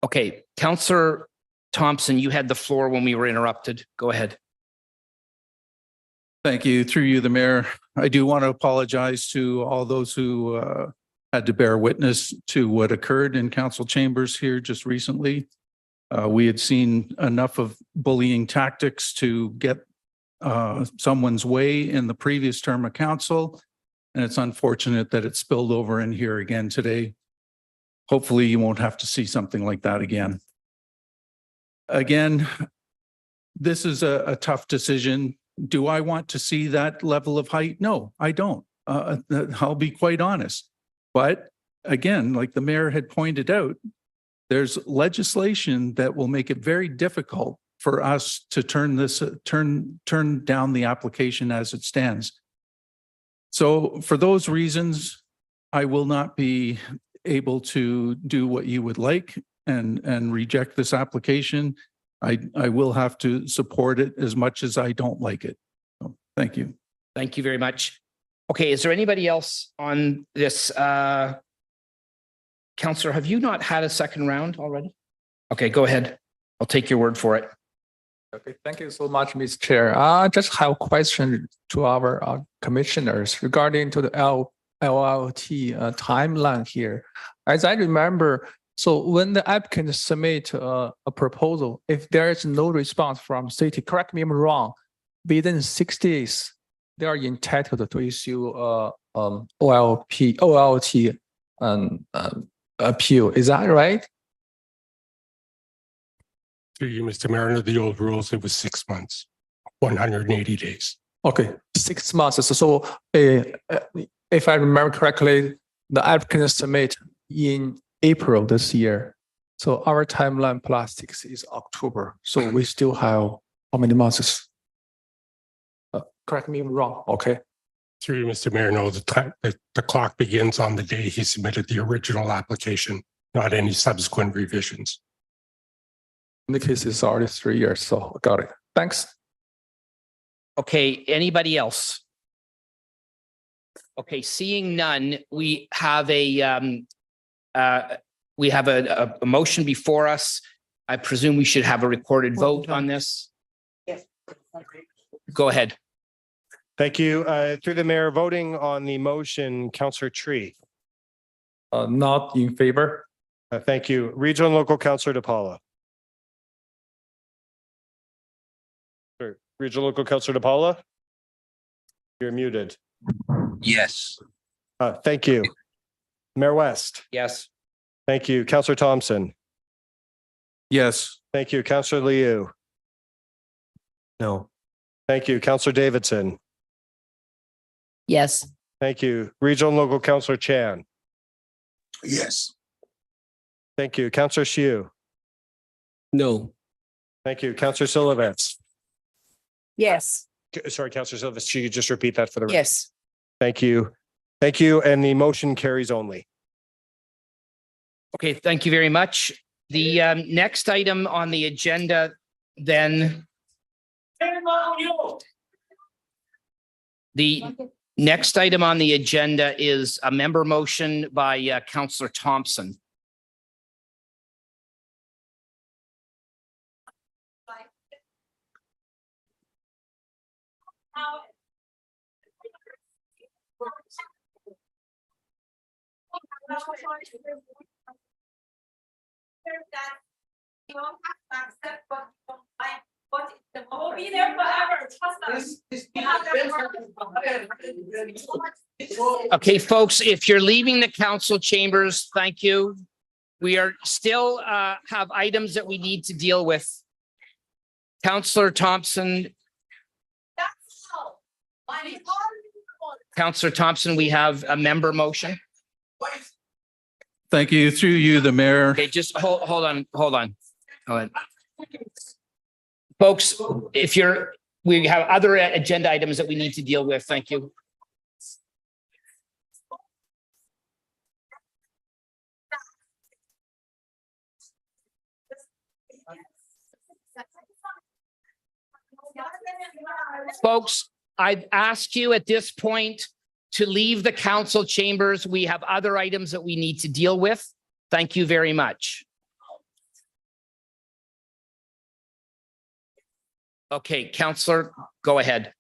Okay, Councillor Thompson, you had the floor when we were interrupted. Go ahead. Thank you. Through you, the mayor. I do want to apologize to all those who had to bear witness to what occurred in council chambers here just recently. We had seen enough of bullying tactics to get someone's way in the previous term of council. And it's unfortunate that it spilled over in here again today. Hopefully you won't have to see something like that again. Again, this is a tough decision. Do I want to see that level of height? No, I don't. I'll be quite honest. But again, like the mayor had pointed out, there's legislation that will make it very difficult for us to turn down the application as it stands. So for those reasons, I will not be able to do what you would like and reject this application. I will have to support it as much as I don't like it. So, thank you. Thank you very much. Okay, is there anybody else on this? Councillor, have you not had a second round already? Okay, go ahead. I'll take your word for it. Okay, thank you so much, Mr. Chair. I just have a question to our commissioners regarding to the LLT timeline here. As I remember, so when the applicant submit a proposal, if there is no response from city, correct me if I'm wrong, within 6 days, they are entitled to issue OLT appeal. Is that right? Through you, Mr. Mayor, under the old rules, it was 6 months, 180 days. Okay, 6 months. So if I remember correctly, the applicant submit in April this year. So our timeline plus 6 is October. So we still have how many months? Correct me if I'm wrong. Okay. Through you, Mr. Mayor, no, the clock begins on the day he submitted the original application, not any subsequent revisions. In the case, it's already 3 years. So got it. Thanks. Okay, anybody else? Okay, seeing none, we have a motion before us. I presume we should have a recorded vote on this. Yes. Go ahead. Thank you. Through the mayor, voting on the motion, Councillor Tree. Not in favor. Thank you. Regional and local Councillor DePaula. Sorry. Regional local Councillor DePaula. You're muted. Yes. Thank you. Mayor West. Yes. Thank you. Councillor Thompson. Yes. Thank you. Councillor Liu. No. Thank you. Councillor Davidson. Yes. Thank you. Regional and local Councillor Chan. Yes. Thank you. Councillor Shiu. No. Thank you. Councillor Silovitz. Yes. Sorry, Councillor Silovitz, should you just repeat that for the record? Yes. Thank you. Thank you. And the motion carries only. Okay, thank you very much. The next item on the agenda then. The next item on the agenda is a member motion by Councillor Thompson. We'll be there forever. Trust us. Okay, folks, if you're leaving the council chambers, thank you. We are still have items that we need to deal with. Councillor Thompson. Councillor Thompson, we have a member motion. Thank you. Through you, the mayor. Okay, just hold on. Folks, we have other agenda items that we need to deal with. Thank you. Folks, I'd ask you at this point to leave the council chambers. We have other items that we need to deal with. Thank you very much. Okay, Counselor, go ahead.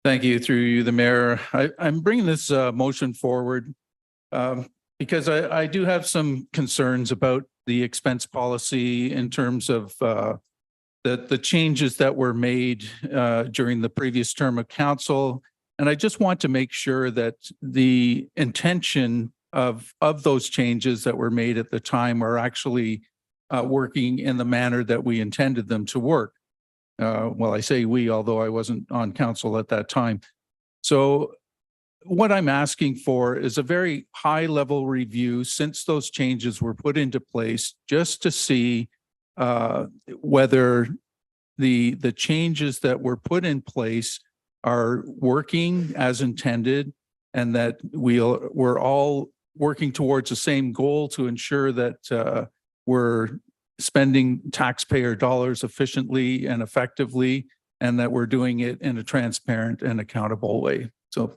Thank you. Through you, the mayor. I'm bringing this motion forward because I do have some concerns about the expense policy in terms of the changes that were made during the previous term of council. And I just want to make sure that the intention of those changes that were made at the time are actually working in the manner that we intended them to work. Well, I say we, although I wasn't on council at that time. So what I'm asking for is a very high level review since those changes were put into place, just to see whether the changes that were put in place are working as intended, and that we're all working towards the same goal to ensure that we're spending taxpayer dollars efficiently and effectively, and that we're doing it in a transparent and accountable way. So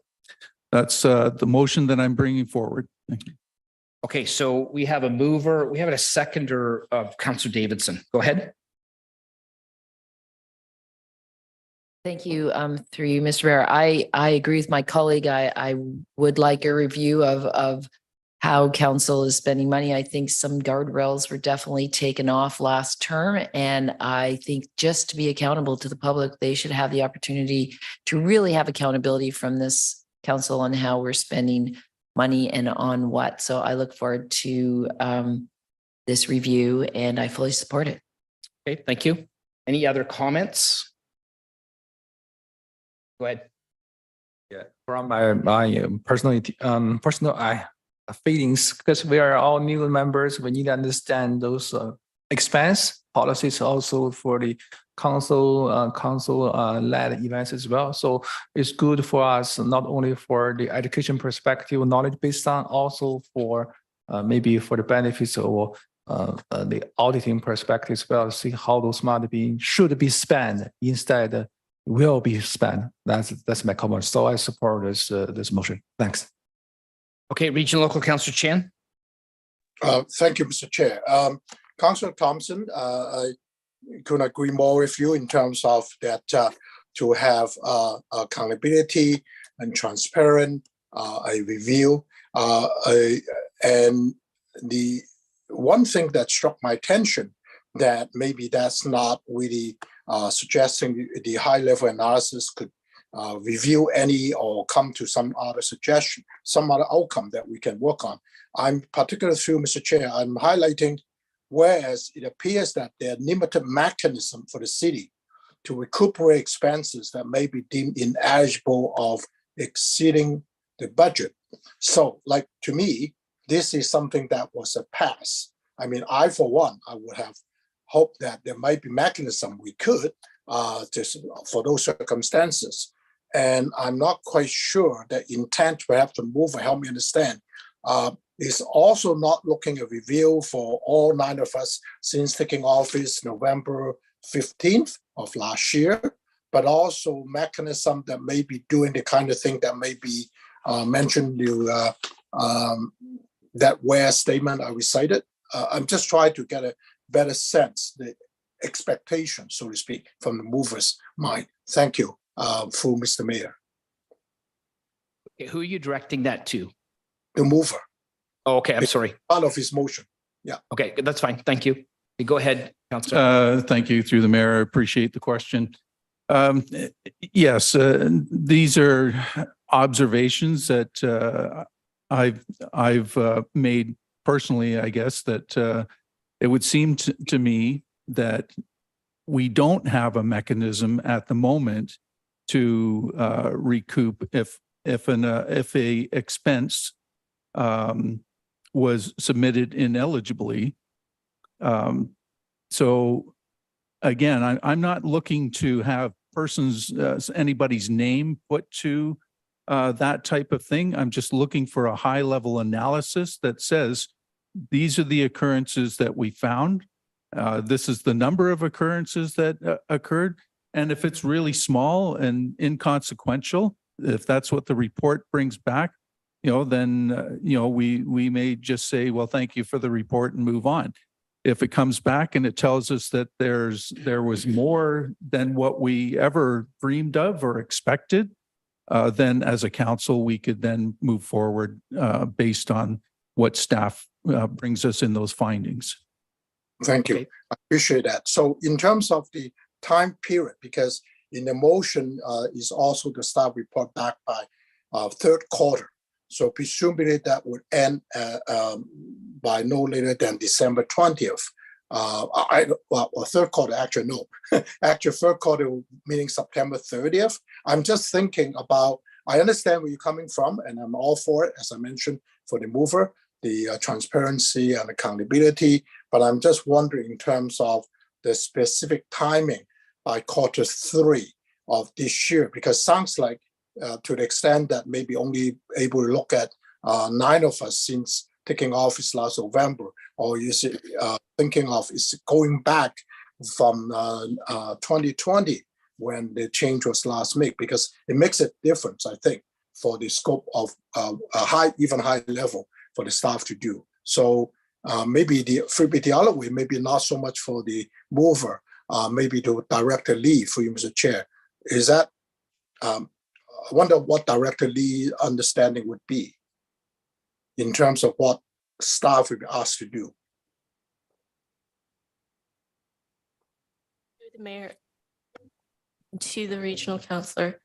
that's the motion that I'm bringing forward. Thank you. Okay, so we have a mover, we have a seconder of Councillor Davidson. Go ahead. Thank you. Through you, Mr. Mayor. I agree with my colleague. I would like a review of how council is spending money. I think some guardrails were definitely taken off last term. And I think just to be accountable to the public, they should have the opportunity to really have accountability from this council on how we're spending money and on what. So I look forward to this review and I fully support it. Okay, thank you. Any other comments? Go ahead. Yeah, from my personal feelings, because we are all new members, we need to understand those expense policies also for the council led events as well. So it's good for us, not only for the education perspective, knowledge based on, also for maybe for the benefits or the auditing perspective as well, see how those money should be spent instead will be spent. That's my comment. So I support this motion. Thanks. Okay, Regional Local Councillor Chan. Thank you, Mr. Chair. Councillor Thompson, I couldn't agree more with you in terms of that to have accountability and transparent a review. And the one thing that struck my attention that maybe that's not really suggesting the high level analysis could review any or come to some other suggestion, some other outcome that we can work on. I'm particularly through, Mr. Chair, I'm highlighting whereas it appears that there are limited mechanism for the city to recuperate expenses that may be deemed ineligible of exceeding the budget. So like to me, this is something that was a pass. I mean, I, for one, I would have hoped that there might be mechanism we could for those circumstances. And I'm not quite sure the intent perhaps to move and help me understand is also not looking at review for all 9 of us since taking office November 15th of last year, but also mechanism that may be doing the kind of thing that may be mentioned you that where statement I recited. I'm just trying to get a better sense, the expectation, so to speak, from the mover's mind. Thank you, for Mr. Mayor. Okay, who are you directing that to? The mover. Oh, okay, I'm sorry. Part of his motion. Yeah. Okay, that's fine. Thank you. Go ahead, Councillor. Thank you, through the mayor. I appreciate the question. Yes, these are observations that I've made personally, I guess, that it would seem to me that we don't have a mechanism at the moment to recoup if a expense was submitted inelligibly. So again, I'm not looking to have anybody's name put to that type of thing. I'm just looking for a high level analysis that says, these are the occurrences that we found. This is the number of occurrences that occurred. And if it's really small and inconsequential, if that's what the report brings back, then, we may just say, well, thank you for the report and move on. If it comes back and it tells us that there was more than what we ever dreamed of or expected, then as a council, we could then move forward based on what staff brings us in those findings. Thank you. Okay. I appreciate that. So in terms of the time period, because in the motion is also the staff report back by third quarter. So presumably that would end by no later than December 20th. Or third quarter, actually, no. Actually, third quarter, meaning September 30th. I'm just thinking about, I understand where you're coming from, and I'm all for it, as I mentioned, for the mover, the transparency and accountability. But I'm just wondering in terms of the specific timing by quarter 3 of this year, because sounds like to the extent that maybe only able to look at 9 of us since taking office last November, or is it thinking of is going back from 2020 when the change was last made, because it makes a difference, I think, for the scope of a even high level for the staff to do. So maybe the other way, maybe not so much for the mover, maybe to Director Lee, for you, Mr. Chair. Is that, I wonder what Director Lee's understanding would be in terms of what staff would be asked to do. The mayor, to the regional councillor.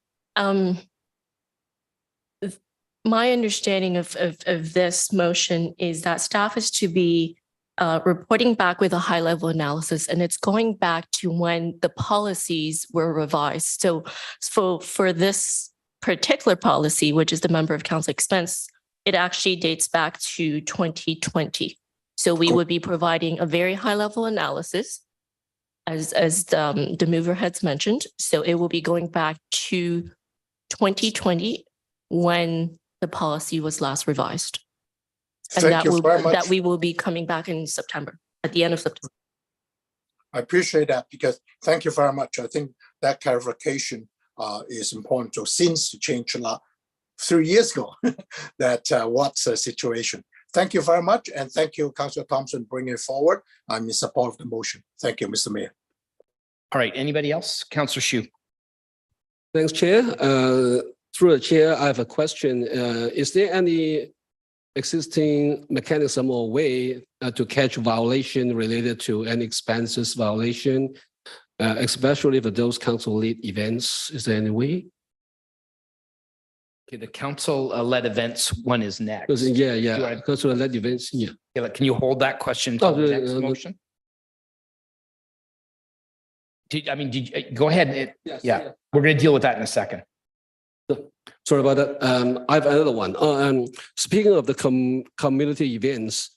My understanding of this motion is that staff is to be reporting back with a high level analysis, and it's going back to when the policies were revised. So for this particular policy, which is the member of council expense, it actually dates back to 2020. So we would be providing a very high level analysis as the mover has mentioned. So it will be going back to 2020 when the policy was last revised. And Thank you very much. that we will be coming back in September, at the end of September. I appreciate that, because thank you very much. I think that clarification is important. So since the change a lot 3 years ago, that what's the situation. Thank you very much. And thank you, Councillor Thompson, bringing it forward. I'm in support of the motion. Thank you, Mr. Mayor. All right, anybody else? Councillor Shu. Thanks, Chair. Through the chair, I have a question. Is there any existing mechanism or way to catch violation related to any expenses violation, especially for those council lead events? Is there any way? Okay, the council led events one is next. Yeah. Council led events, yeah. Yeah, can you hold that question to the next motion? Go ahead. Yeah, we're going to deal with that in a second. Sorry about that. I have another one. Speaking of the community events,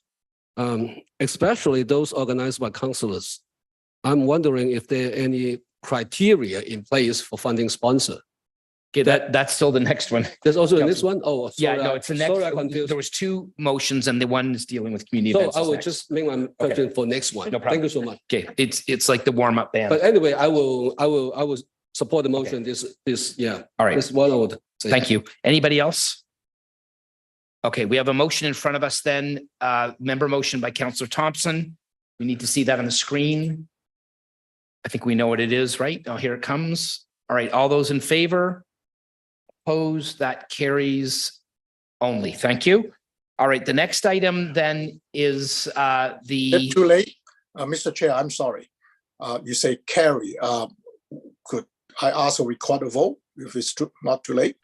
especially those organized by councillors, I'm wondering if there are any criteria in place for funding sponsor. Okay, that's still the next one. There's also the next one? Oh, yeah, sorry, no, it's the next sorry, one. There was 2 motions and the one is dealing with community So events. I will just make my question for next one. No problem. Thank you so much. Okay, it's like the warm-up band. But anyway, I will support the motion. Yeah. All right. This one I would say. Thank you. Anybody else? Okay, we have a motion in front of us then. Member motion by Councillor Thompson. We need to see that on the screen. I think we know what it is, right? Oh, here it comes. All right, all those in favor? Opposed? That carries only. Thank you. All right, the next item then is It's too late. Mr. Chair, I'm sorry. You say carry. Could I also record a vote if it's not too late?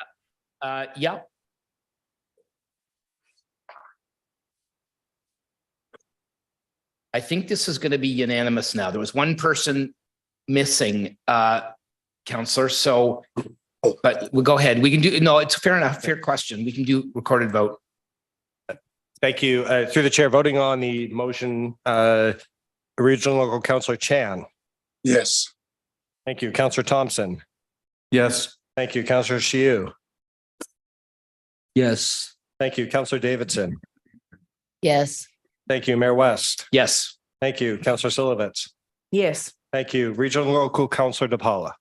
Yeah. I think this is going to be unanimous now. There was one person missing, Councillor, so, but we'll go ahead. We can do, no, it's fair enough, fair question. We can do recorded vote. Thank you. Through the chair, voting on the motion, Regional Local Councillor Chan. Yes. Thank you. Councillor Thompson. Yes. Thank you. Councillor Shiu. Yes. Thank you. Councillor Davidson. Yes. Thank you. Mayor West. Yes. Thank you. Councillor Silovitz. Yes. Thank you. Regional Local Councillor DePaula.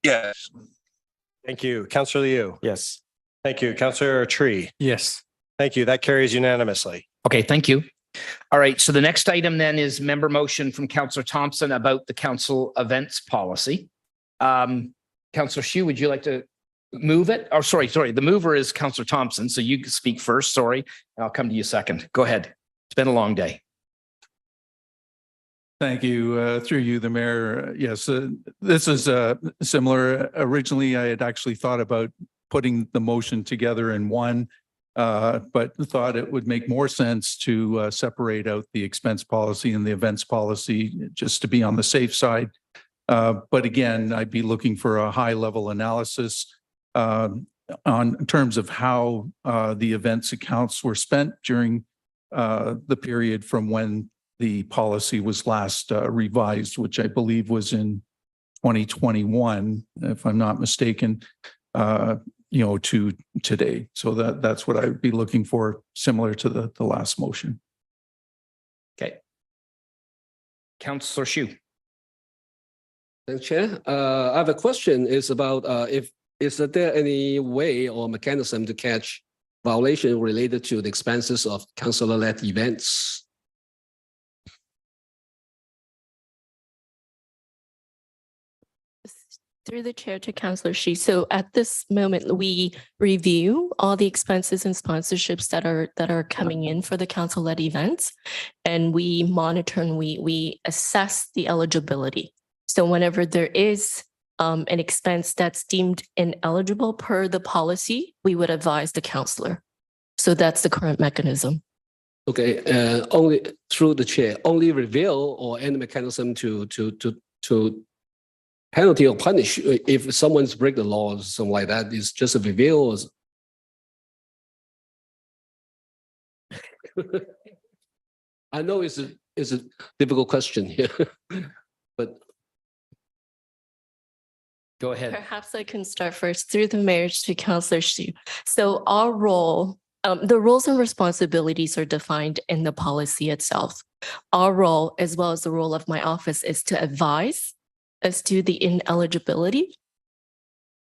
Yes. Thank you. Councillor Liu. Yes. Thank you. Councillor Tree. Yes. Thank you. That carries unanimously. Okay, thank you. All right, so the next item then is member motion from Councillor Thompson about the council events policy. Councillor Hsu, would you like to move it? Oh, sorry. The mover is Councillor Thompson, so you can speak first, sorry, and I'll come to you second. Go ahead. It's been a long day. Thank you. Through you, the mayor. Yes, this is similar. Originally, I had actually thought about putting the motion together in one, but thought it would make more sense to separate out the expense policy and the events policy just to be on the safe side. But again, I'd be looking for a high level analysis in terms of how the events accounts were spent during the period from when the policy was last revised, which I believe was in 2021, if I'm not mistaken, to today. So that's what I would be looking for, similar to the last motion. Okay. Councillor Hsu. Thanks, Chair. I have a question. Is about is there any way or mechanism to catch violation related to the expenses of councillor-led events? Through the chair to Councillor Hsu. So at this moment, we review all the expenses and sponsorships that are coming in for the council-led events, and we monitor and we assess the eligibility. So whenever there is an expense that's deemed ineligible per the policy, we would advise the councillor. So that's the current mechanism. Okay, only through the chair, only reveal or any mechanism to penalty or punish if someone's break the law or something like that is just a reveal. I know it's a difficult question here, but Go ahead. perhaps I can start first through the mayor to Councillor Hsu. So our role, the roles and responsibilities are defined in the policy itself. Our role, as well as the role of my office, is to advise as to the ineligibility.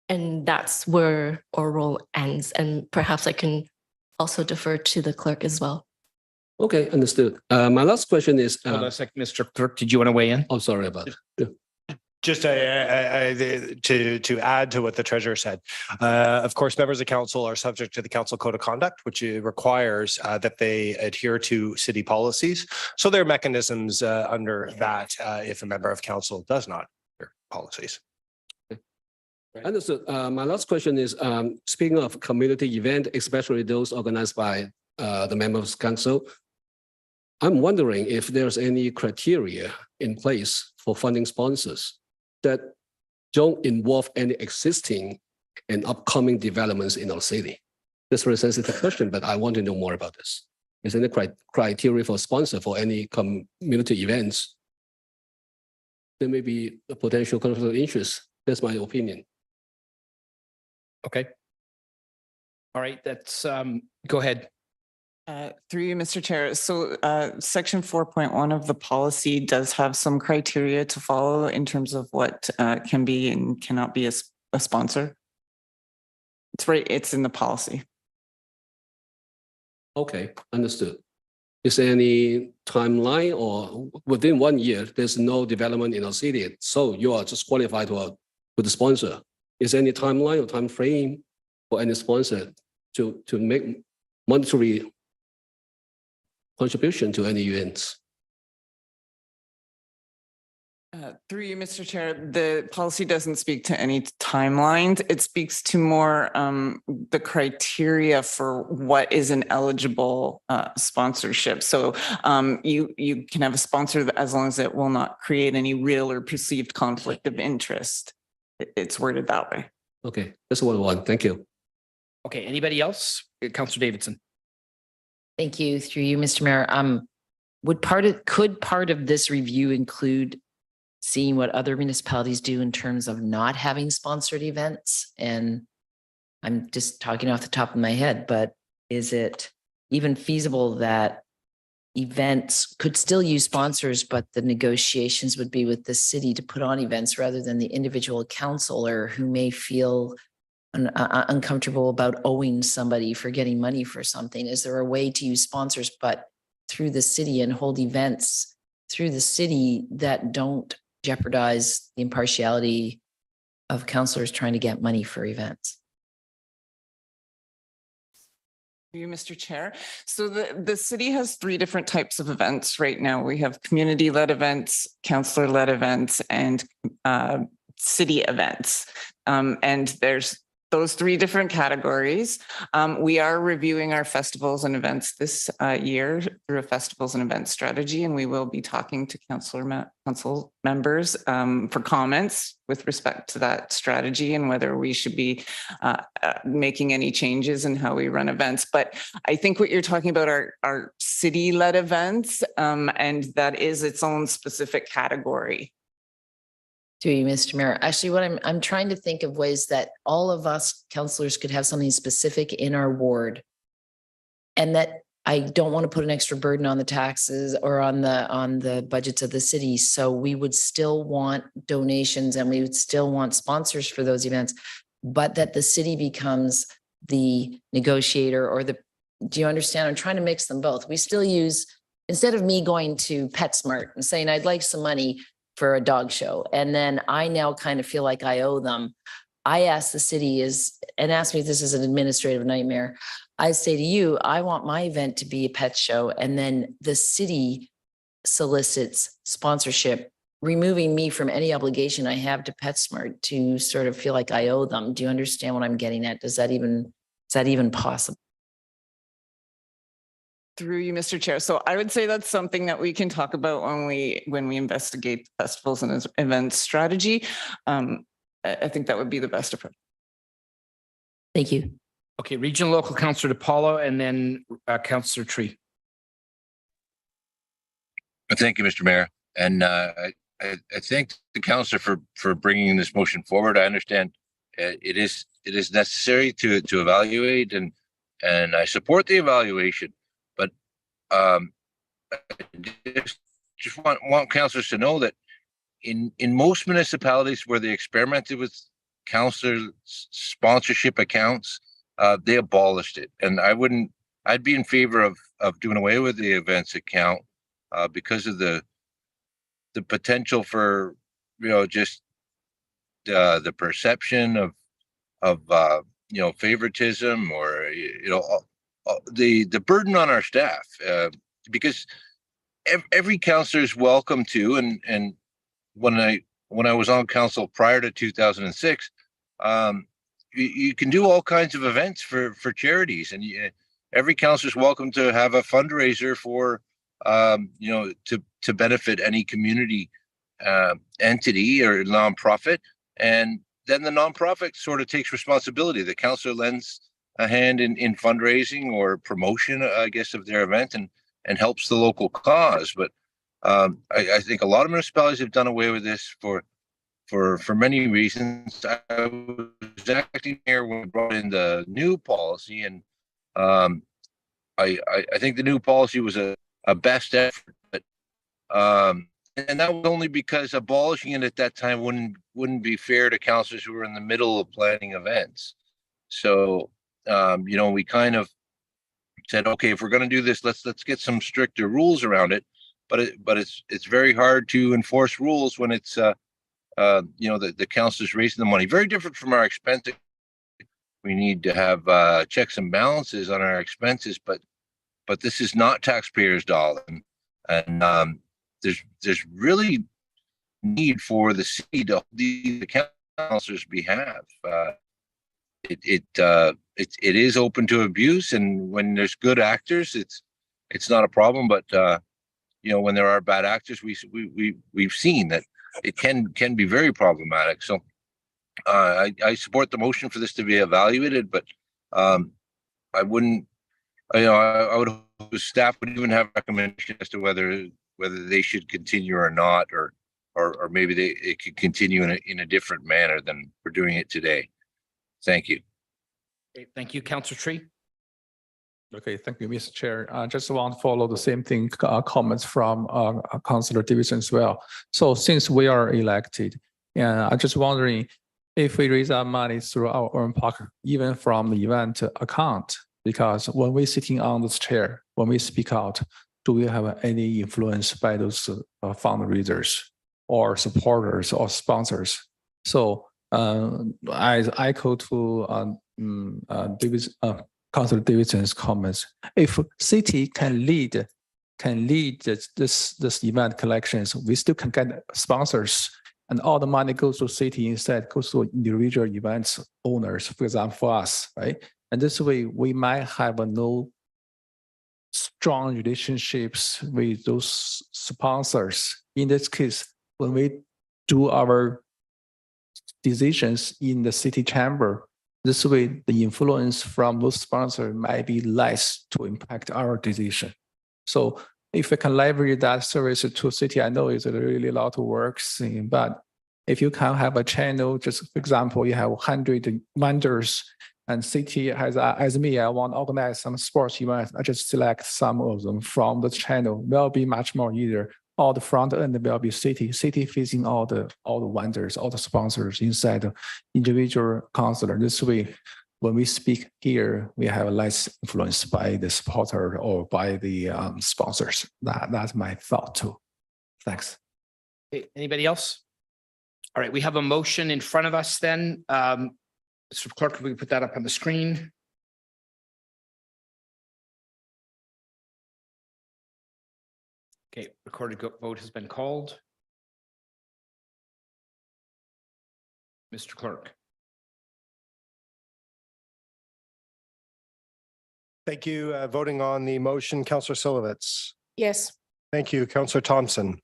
And that's where our role ends. And perhaps I can also defer to the clerk as well. okay, understood. My last question is, Hold on a sec, Mr. Clerk, did you want to weigh in? I'm sorry about it. Just to add to what the treasurer said, of course, members of council are subject to the council code of conduct, which requires that they adhere to city policies. So there are mechanisms under that if a member of council does not adhere to policies. Understood. My last question is, speaking of community event, especially those organized by the members of council, I'm wondering if there's any criteria in place for funding sponsors that don't involve any existing and upcoming developments in our city. That's a very sensitive question, but I want to know more about this. Is there any criteria for sponsor for any community events? There may be a potential conflict of interest. That's my opinion. Okay. All right, that's, go ahead. Through you, Mr. Chair. So section 4.1 of the policy does have some criteria to follow in terms of what can be and cannot be a sponsor. It's right, it's in the policy. Okay, understood. Is there any timeline or within 1 year, there's no development in our city, so you are just qualified to the sponsor? Is there any timeline or time frame for any sponsor to make monetary contribution to any events? Through you, Mr. Chair, the policy doesn't speak to any timelines. It speaks to more the criteria for what is an eligible sponsorship. So you can have a sponsor as long as it will not create any real or perceived conflict of interest. It's worded that way. Okay, that's what I want. Thank you. Okay, anybody else? Councillor Davidson. Thank you. Through you, Mr. Mayor. Could part of this review include seeing what other municipalities do in terms of not having sponsored events? And I'm just talking off the top of my head, but is it even feasible that events could still use sponsors, but the negotiations would be with the city to put on events rather than the individual councillor who may feel uncomfortable about owing somebody for getting money for something? Is there a way to use sponsors, but through the city and hold events through the city that don't jeopardize the impartiality of councillors trying to get money for events. You, Mr. Chair. So the city has three different types of events right now. We have community-led events, councillor-led events, and city events. And there's those three different categories. We are reviewing our festivals and events this year through a festivals and events strategy, and we will be talking to council members for comments with respect to that strategy and whether we should be making any changes in how we run events. But I think what you're talking about are city-led events, and that is its own specific category. To you, Mr. Mayor. Actually, what I'm trying to think of ways that all of us councillors could have something specific in our ward. And that I don't want to put an extra burden on the taxes or on the budgets of the city. So we would still want donations and we would still want sponsors for those events, but that the city becomes the negotiator or the, do you understand? I'm trying to mix them both. We still use, instead of me going to PetSmart and saying, I'd like some money for a dog show. And then I now kind of feel like I owe them. I ask the city and ask me if this is an administrative nightmare. I say to you, I want my event to be a pet show. And then the city solicits sponsorship, removing me from any obligation I have to PetSmart to sort of feel like I owe them. Do you understand what I'm getting at? Is that even possible? Through you, Mr. Chair. So I would say that's something that we can talk about when we investigate the festivals and events strategy. I think that would be the best approach. Thank you. Okay, Regional Local Councillor DePaulo and then Councillor Tree. Thank you, Mr. Mayor. And I thank the councillor for bringing this motion forward. I understand it is necessary to evaluate and I support the evaluation. I just want councillors to know that in most municipalities where they experimented with councillor sponsorship accounts, they abolished it. And I'd be in favor of doing away with the events account because of the potential for, just the perception of favoritism or, the burden on our staff, because every councillor is welcome to, and when I was on council prior to 2006, you can do all kinds of events for charities, and every councillor is welcome to have a fundraiser for, to benefit any community entity or nonprofit, and then the nonprofit sort of takes responsibility. The councillor lends a hand in fundraising or promotion, I guess, of their event and helps the local cause. But I think a lot of municipalities have done away with this for many reasons. I was acting here when we brought in the new policy, and I think the new policy was a best effort, but and that was only because abolishing it at that time wouldn't be fair to councillors who were in the middle of planning events. So we kind of said, okay, if we're going to do this, let's get some stricter rules around it. But it's very hard to enforce rules when it's the council's raising the money. Very different from our expenses. We need to have checks and balances on our expenses, but this is not taxpayers' dollar, and there's really need for the city to hold the council's behalf. It is open to abuse, and when there's good actors, it's not a problem. But when there are bad actors, we've seen that it can be very problematic. So I support the motion for this to be evaluated, but I wouldn't. I would hope the staff would even have recommendations as to whether they should continue or not, or maybe it could continue in a different manner than we're doing it today. Thank you. Okay, thank you, Councillor Tree. Okay, thank you, Mr. Chair. I just want to follow the same thing, comments from Councillor Davidson as well. So since we are elected, and I'm just wondering if we raise our money through our own pocket, even from the event account, because when we're sitting on this chair, when we speak out, do we have any influence by those fundraisers or supporters or sponsors? So I echo to Councilor Davidson's comments. If city can lead this event collections, we still can get sponsors, and all the money goes to city instead goes to individual events owners, for example, for us, right? And this way we might have no strong relationships with those sponsors. In this case, when we do our decisions in the city chamber, this way the influence from those sponsors might be less to impact our decision. So if we can leverage that service to city, I know it's really a lot of work, but if you can have a channel, just for example, you have 100 vendors and city has, as me, I want to organize some sports events. I just select some of them from the channel. Will be much more easier. All the front end will be city facing all the vendors, all the sponsors inside the individual councilor. This way, when we speak here, we have less influence by the supporter or by the sponsors. That's my thought too. Thanks. Okay, anybody else? All right, we have a motion in front of us then. Mr. Clerk, if we could put that up on the screen. Okay, recorded vote has been called. Mr. Clerk. Thank you. Voting on the motion, Councillor Silovitz. Yes. Thank you, Councillor Thompson.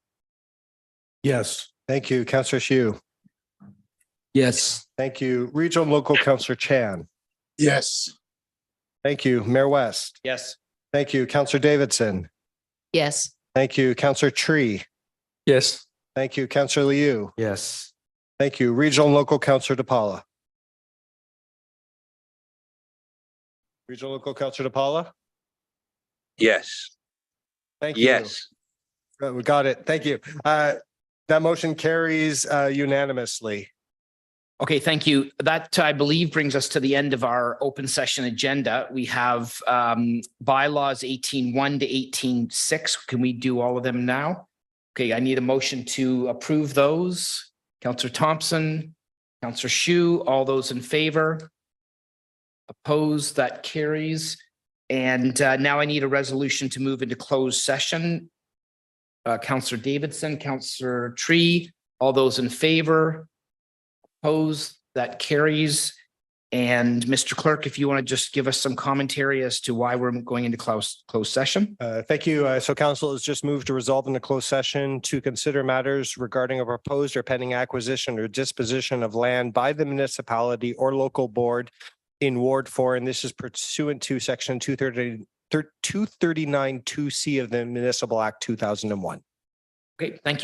Yes. Thank you, Councillor Hsu. Yes. Thank you, Regional and Local Councillor Chan. Yes. Thank you, Mayor West. Yes. Thank you, Councillor Davidson. Yes. Thank you, Councillor Tree. Yes. Thank you, Councillor Liu. Yes. Thank you, Regional and Local Councillor DePaula. Regional Local Councillor DePaula. Yes. Thank you. Yes. We got it. Thank you. That motion carries unanimously. Okay, thank you. That, I believe, brings us to the end of our open session agenda. We have bylaws 18.1 to 18.6. Can we do all of them now? Okay, I need a motion to approve those. Councillor Thompson, Councillor Hsu, all those in favor? Opposed, that carries. And now I need a resolution to move into closed session. Councillor Davidson, Councillor Tree, all those in favor? Opposed, that carries. And Mr. Clerk, if you want to just give us some commentary as to why we're going into closed session. Thank you. So council has just moved to resolve in the closed session to consider matters regarding a proposed or pending acquisition or disposition of land by the municipality or local board in Ward 4. And this is pursuant to section 239 2C of the Municipal Act 2001. Okay, thank you.